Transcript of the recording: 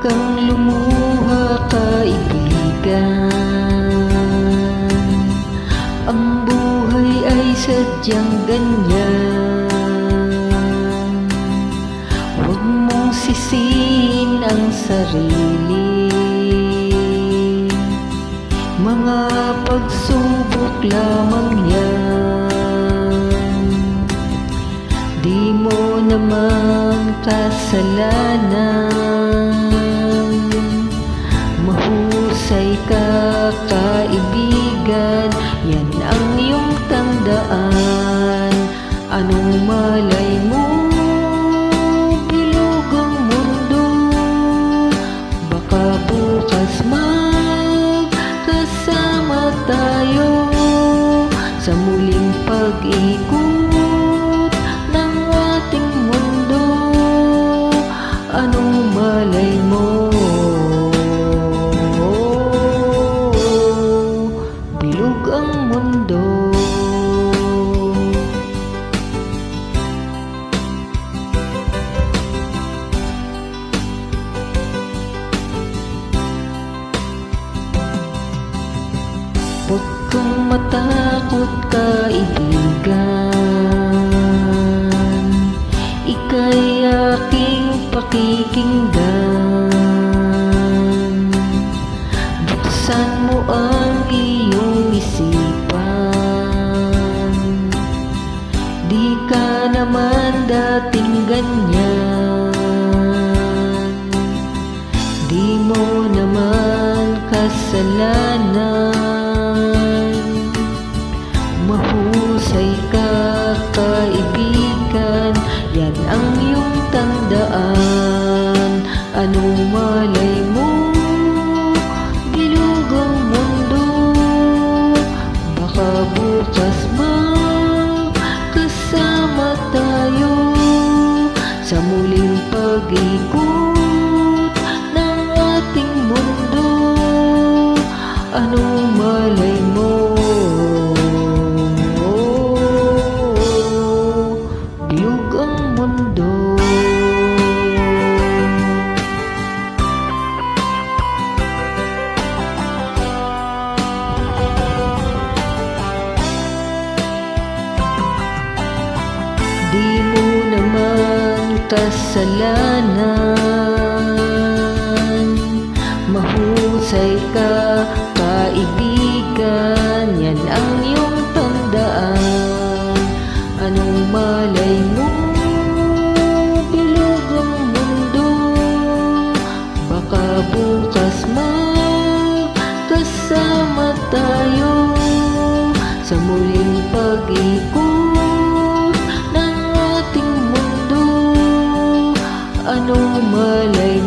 kang lumuha, kaibigan. Ang buhay ay sadyang ganyan. Huwag mong sisihin ang sarili. Mga pagsubok lamang yan. Di mo naman kasalanan. Mahusay ka, kaibigan. Yan ang iyong tandaan. Anong malay mo, bilog ang mundo. Baka bukas magkasama tayo sa muling pag-ikot ng ating mundo. Anong malay mo, bilog ang mundo. Huwag kang matakot, kaibigan. Ika'y aking pakikinggan. Buksan mo ang iyong isipan. Di ka naman dating ganyan. Di mo naman kasalanan. Mahusay ka, kaibigan. Yan ang iyong tandaan. Anong malay mo, bilog ang mundo. Baka bukas magkasama tayo sa muling pag-ikot ng ating mundo. Anong malay mo, bilog ang mundo. Di mo naman kasalanan. Mahusay ka, kaibigan. Yan ang iyong tandaan. Anong malay mo, bilog ang mundo. Baka bukas magkasama tayo sa muling pag-ikot ng ating mundo. Anong malay